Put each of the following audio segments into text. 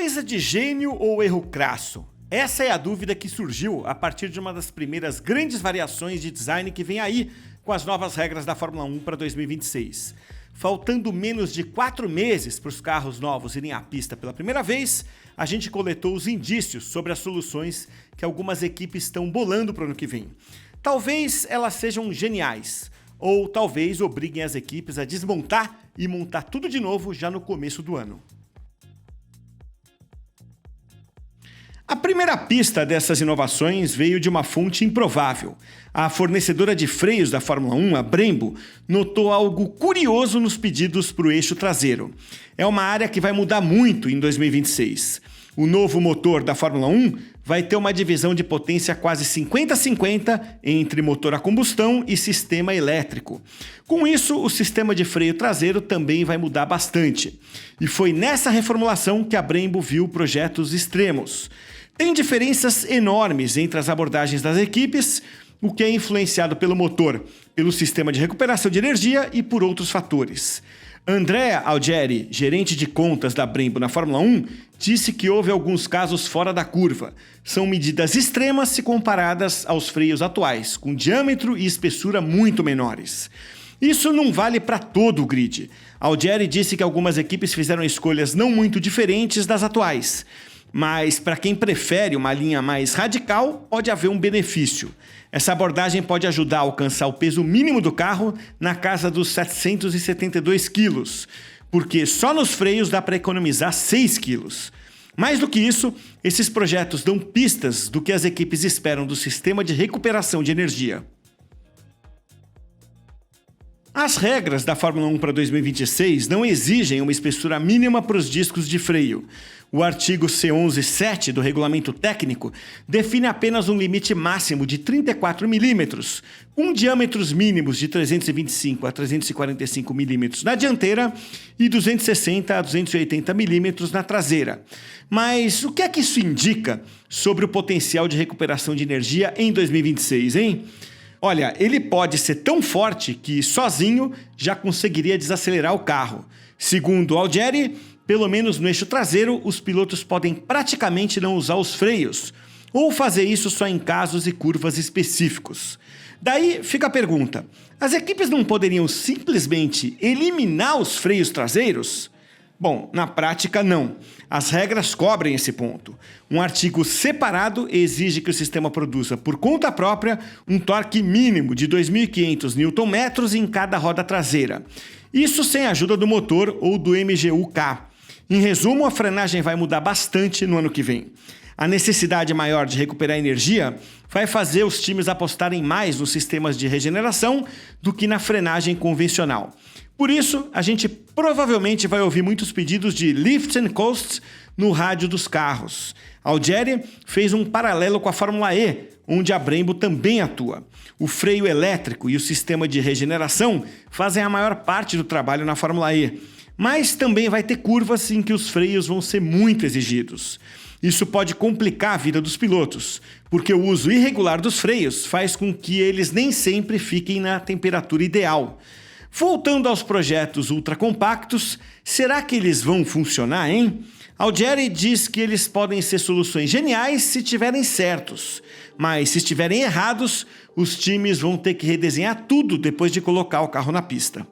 Coisa de gênio ou erro crasso? Essa é a dúvida que surgiu a partir de uma das primeiras grandes variações de design que vem aí com as novas regras da Fórmula 1 para 2026. Faltando menos de 4 meses para os carros novos irem à pista pela primeira vez, a gente coletou os indícios sobre as soluções que algumas equipes estão bolando para o ano que vem. Talvez elas sejam geniais, ou talvez obriguem as equipes a desmontar e montar tudo de novo já no começo do ano. A primeira pista dessas inovações veio de uma fonte improvável. A fornecedora de freios da Fórmula 1, a Brembo, notou algo curioso nos pedidos para o eixo traseiro. É uma área que vai mudar muito em 2026. O novo motor da Fórmula 1 vai ter uma divisão de potência quase 50-50 entre motor a combustão e sistema elétrico. Com isso, o sistema de freio traseiro também vai mudar bastante. E foi nessa reformulação que a Brembo viu projetos extremos. Tem diferenças enormes entre as abordagens das equipes, o que é influenciado pelo motor, pelo sistema de recuperação de energia e por outros fatores. Andrea Algeri, gerente de contas da Brembo na Fórmula 1, disse que houve alguns casos fora da curva. São medidas extremas se comparadas aos freios atuais, com diâmetro e espessura muito menores. Isso não vale para todo o grid. Algeri disse que algumas equipes fizeram escolhas não muito diferentes das atuais. Mas para quem prefere uma linha mais radical, pode haver um benefício. Essa abordagem pode ajudar a alcançar o peso mínimo do carro na casa dos 772 quilos, porque só nos freios dá para economizar 6 quilos. Mais do que isso, esses projetos dão pistas do que as equipes esperam do sistema de recuperação de energia. As regras da Fórmula 1 para 2026 não exigem uma espessura mínima para os discos de freio. O artigo C11.7 do regulamento técnico define apenas um limite máximo de 34 milímetros, com diâmetros mínimos de 325 a 345 milímetros na dianteira e 260 a 280 milímetros na traseira. Mas o que é que isso indica sobre o potencial de recuperação de energia em 2026, hein? Olha, ele pode ser tão forte que, sozinho, já conseguiria desacelerar o carro. Segundo Algeri, pelo menos no eixo traseiro, os pilotos podem praticamente não usar os freios, ou fazer isso só em casos e curvas específicos. Daí fica a pergunta: as equipes não poderiam simplesmente eliminar os freios traseiros? Bom, na prática não. As regras cobrem esse ponto. Um artigo separado exige que o sistema produza por conta própria um torque mínimo de 2.500 Nm em cada roda traseira. Isso sem a ajuda do motor ou do MGU-K. Em resumo, a frenagem vai mudar bastante no ano que vem. A necessidade maior de recuperar energia vai fazer os times apostarem mais nos sistemas de regeneração do que na frenagem convencional. Por isso, a gente provavelmente vai ouvir muitos pedidos de lift and coast no rádio dos carros. Algeri fez um paralelo com a Fórmula E, onde a Brembo também atua. O freio elétrico e o sistema de regeneração fazem a maior parte do trabalho na Fórmula E, mas também vai ter curvas em que os freios vão ser muito exigidos. Isso pode complicar a vida dos pilotos, porque o uso irregular dos freios faz com que eles nem sempre fiquem na temperatura ideal. Voltando aos projetos ultracompactos, será que eles vão funcionar, hein? Algeri diz que eles podem ser soluções geniais se estiverem certos, mas se estiverem errados, os times vão ter que redesenhar tudo depois de colocar o carro na pista.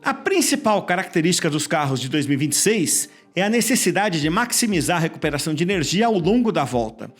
A principal característica dos carros de 2026 é a necessidade de maximizar a recuperação de energia ao longo da volta.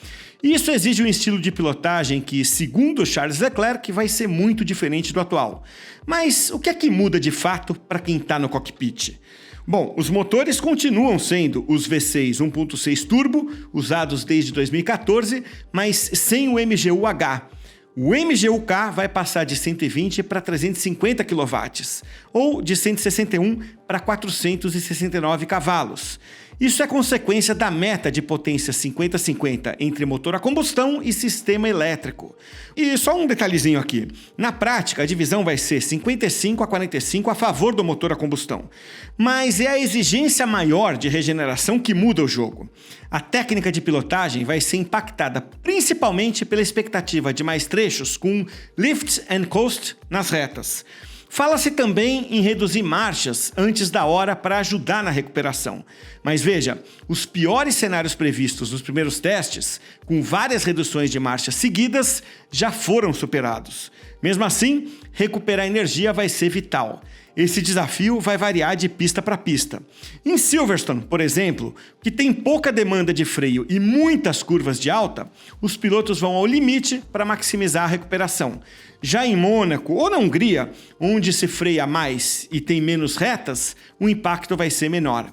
Isso exige um estilo de pilotagem que, segundo Charles Leclerc, vai ser muito diferente do atual. Mas o que é que muda de fato para quem está no cockpit? Bom, os motores continuam sendo os V6 1.6 Turbo, usados desde 2014, mas sem o MGU-H. O MGU-K vai passar de 120 para 350 kW, ou de 161 para 469 cavalos. Isso é consequência da meta de potência 50-50 entre motor a combustão e sistema elétrico. E só um detalhezinho aqui. Na prática, a divisão vai ser 55-45 a favor do motor a combustão. Mas é a exigência maior de regeneração que muda o jogo. A técnica de pilotagem vai ser impactada principalmente pela expectativa de mais trechos com lift and coast nas retas. Fala-se também em reduzir marchas antes da hora para ajudar na recuperação. Mas veja, os piores cenários previstos nos primeiros testes, com várias reduções de marchas seguidas, já foram superados. Mesmo assim, recuperar energia vai ser vital. Esse desafio vai variar de pista para pista. Em Silverstone, por exemplo, que tem pouca demanda de freio e muitas curvas de alta, os pilotos vão ao limite para maximizar a recuperação. Já em Mônaco ou na Hungria, onde se freia mais e tem menos retas, o impacto vai ser menor.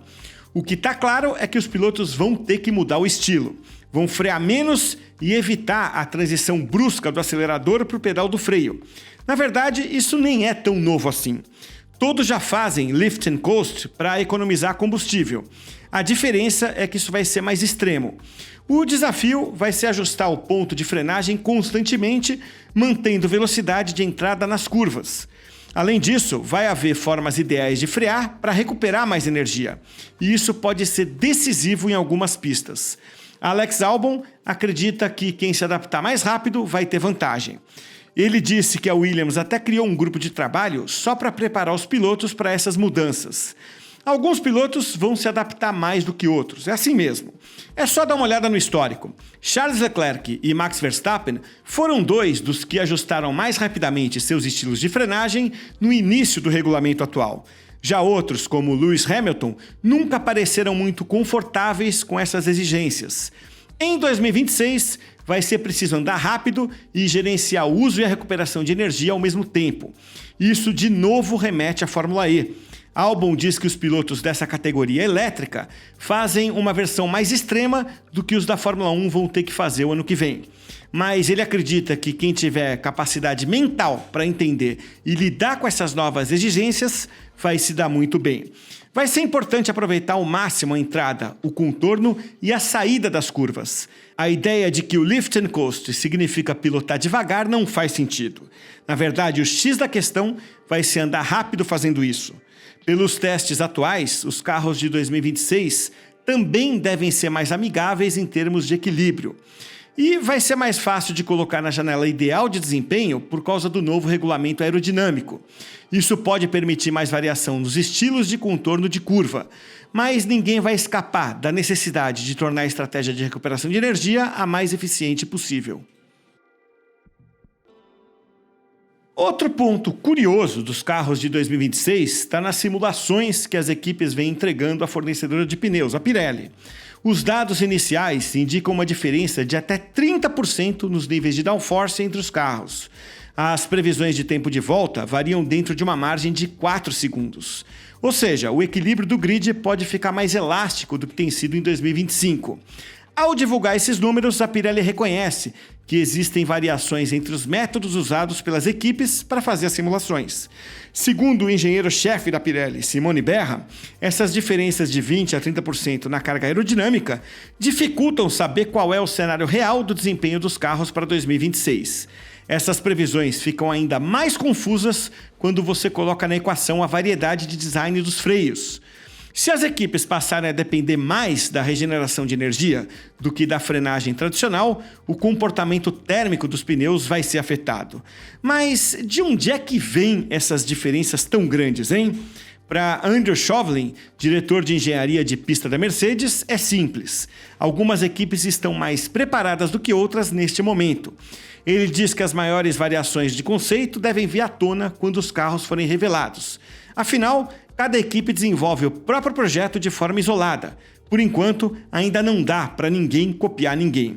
O que está claro é que os pilotos vão ter que mudar o estilo. Vão frear menos e evitar a transição brusca do acelerador para o pedal do freio. Na verdade, isso nem é tão novo assim. Todos já fazem lift and coast para economizar combustível. A diferença é que isso vai ser mais extremo. O desafio vai ser ajustar o ponto de frenagem constantemente, mantendo velocidade de entrada nas curvas. Além disso, vai haver formas ideais de frear para recuperar mais energia. E isso pode ser decisivo em algumas pistas. Alex Albon acredita que quem se adaptar mais rápido vai ter vantagem. Ele disse que a Williams até criou um grupo de trabalho só para preparar os pilotos para essas mudanças. Alguns pilotos vão se adaptar mais do que outros, é assim mesmo. É só dar uma olhada no histórico. Charles Leclerc e Max Verstappen foram dois dos que ajustaram mais rapidamente seus estilos de frenagem no início do regulamento atual. Já outros, como Lewis Hamilton, nunca pareceram muito confortáveis com essas exigências. Em 2026, vai ser preciso andar rápido e gerenciar o uso e a recuperação de energia ao mesmo tempo. Isso de novo remete à Fórmula E. Albon diz que os pilotos dessa categoria elétrica fazem uma versão mais extrema do que os da Fórmula 1 vão ter que fazer o ano que vem. Mas ele acredita que quem tiver capacidade mental para entender e lidar com essas novas exigências vai se dar muito bem. Vai ser importante aproveitar ao máximo a entrada, o contorno e a saída das curvas. A ideia de que o lift and coast significa pilotar devagar não faz sentido. Na verdade, o X da questão vai ser andar rápido fazendo isso. Pelos testes atuais, os carros de 2026 também devem ser mais amigáveis em termos de equilíbrio. E vai ser mais fácil de colocar na janela ideal de desempenho por causa do novo regulamento aerodinâmico. Isso pode permitir mais variação nos estilos de contorno de curva, mas ninguém vai escapar da necessidade de tornar a estratégia de recuperação de energia a mais eficiente possível. Outro ponto curioso dos carros de 2026 está nas simulações que as equipes vêm entregando à fornecedora de pneus, a Pirelli. Os dados iniciais indicam uma diferença de até 30% nos níveis de downforce entre os carros. As previsões de tempo de volta variam dentro de uma margem de 4 segundos. Ou seja, o equilíbrio do grid pode ficar mais elástico do que tem sido em 2025. Ao divulgar esses números, a Pirelli reconhece que existem variações entre os métodos usados pelas equipes para fazer as simulações. Segundo o engenheiro-chefe da Pirelli, Simone Berra, essas diferenças de 20% a 30% na carga aerodinâmica dificultam saber qual é o cenário real do desempenho dos carros para 2026. Essas previsões ficam ainda mais confusas quando você coloca na equação a variedade de design dos freios. Se as equipes passarem a depender mais da regeneração de energia do que da frenagem tradicional, o comportamento térmico dos pneus vai ser afetado. Mas de onde é que vêm essas diferenças tão grandes, hein? Para Andrew Chauvelin, diretor de engenharia de pista da Mercedes, é simples. Algumas equipes estão mais preparadas do que outras neste momento. Ele diz que as maiores variações de conceito devem vir à tona quando os carros forem revelados. Afinal, cada equipe desenvolve o próprio projeto de forma isolada. Por enquanto, ainda não dá para ninguém copiar ninguém.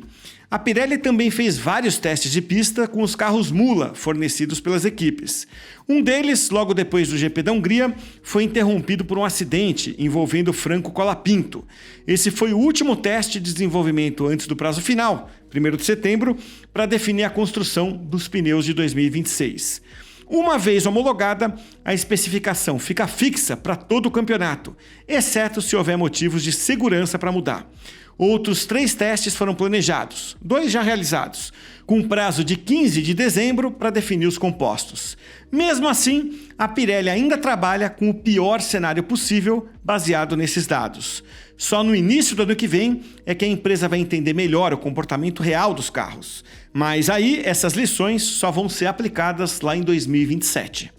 A Pirelli também fez vários testes de pista com os carros mula fornecidos pelas equipes. Um deles, logo depois do GP da Hungria, foi interrompido por um acidente envolvendo Franco Colapinto. Esse foi o último teste de desenvolvimento antes do prazo final, 1º de setembro, para definir a construção dos pneus de 2026. Uma vez homologada, a especificação fica fixa para todo o campeonato, exceto se houver motivos de segurança para mudar. Outros 3 testes foram planejados, 2 já realizados, com prazo de 15 de dezembro para definir os compostos. Mesmo assim, a Pirelli ainda trabalha com o pior cenário possível baseado nesses dados. Só no início do ano que vem é que a empresa vai entender melhor o comportamento real dos carros. Mas aí essas lições só vão ser aplicadas lá em 2027.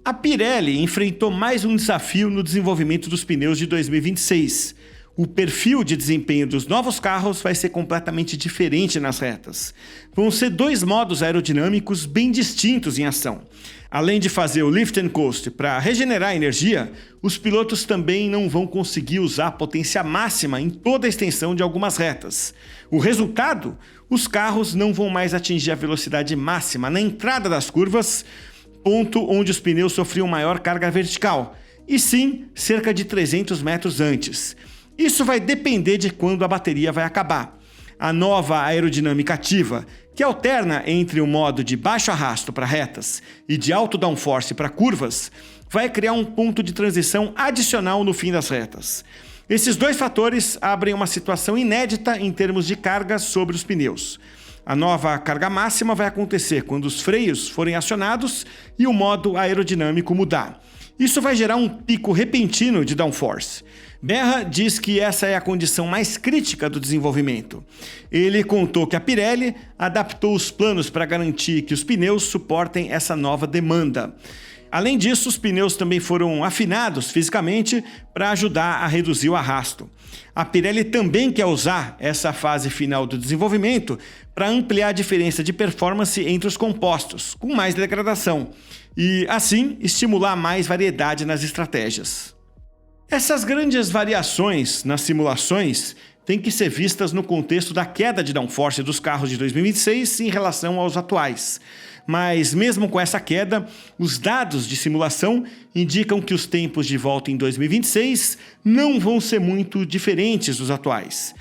A Pirelli enfrentou mais um desafio no desenvolvimento dos pneus de 2026. O perfil de desempenho dos novos carros vai ser completamente diferente nas retas. Vão ser dois modos aerodinâmicos bem distintos em ação. Além de fazer o lift and coast para regenerar energia, os pilotos também não vão conseguir usar a potência máxima em toda a extensão de algumas retas. O resultado? Os carros não vão mais atingir a velocidade máxima na entrada das curvas, ponto onde os pneus sofriam maior carga vertical, e sim cerca de 300 metros antes. Isso vai depender de quando a bateria vai acabar. A nova aerodinâmica ativa, que alterna entre o modo de baixo arrasto para retas e de alto downforce para curvas, vai criar um ponto de transição adicional no fim das retas. Esses dois fatores abrem uma situação inédita em termos de carga sobre os pneus. A nova carga máxima vai acontecer quando os freios forem acionados e o modo aerodinâmico mudar. Isso vai gerar um pico repentino de downforce. Berra diz que essa é a condição mais crítica do desenvolvimento. Ele contou que a Pirelli adaptou os planos para garantir que os pneus suportem essa nova demanda. Além disso, os pneus também foram afinados fisicamente para ajudar a reduzir o arrasto. A Pirelli também quer usar essa fase final do desenvolvimento para ampliar a diferença de performance entre os compostos, com mais degradação, e, assim, estimular mais variedade nas estratégias. Essas grandes variações nas simulações têm que ser vistas no contexto da queda de downforce dos carros de 2026 em relação aos atuais. Mas mesmo com essa queda, os dados de simulação indicam que os tempos de volta em 2026 não vão ser muito diferentes dos atuais.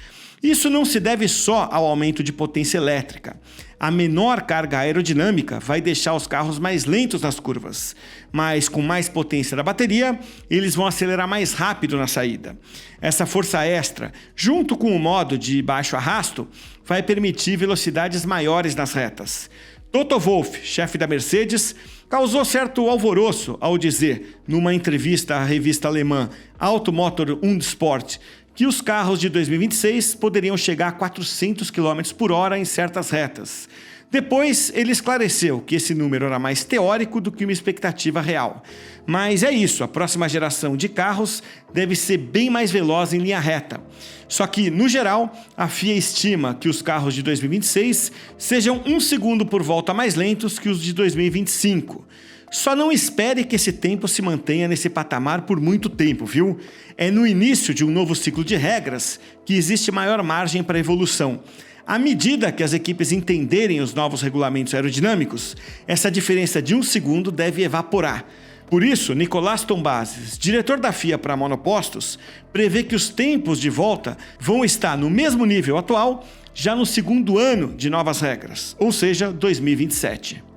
Isso não se deve só ao aumento de potência elétrica. A menor carga aerodinâmica vai deixar os carros mais lentos nas curvas, mas com mais potência da bateria, eles vão acelerar mais rápido na saída. Essa força extra, junto com o modo de baixo arrasto, vai permitir velocidades maiores nas retas. Toto Wolff, chefe da Mercedes, causou certo alvoroço ao dizer, numa entrevista à revista alemã Automotor und Sport, que os carros de 2026 poderiam chegar a 400 km por hora em certas retas. Depois, ele esclareceu que esse número era mais teórico do que uma expectativa real. Mas é isso, a próxima geração de carros deve ser bem mais veloz em linha reta. Só que, no geral, a FIA estima que os carros de 2026 sejam 1 segundo por volta mais lentos que os de 2025. Só não espere que esse tempo se mantenha nesse patamar por muito tempo, viu? É no início de um novo ciclo de regras que existe maior margem para evolução. À medida que as equipes entenderem os novos regulamentos aerodinâmicos, essa diferença de 1 segundo deve evaporar. Por isso, Nicolás Tombazis, diretor da FIA para monopostos, prevê que os tempos de volta vão estar no mesmo nível atual já no segundo ano de novas regras, ou seja, 2027.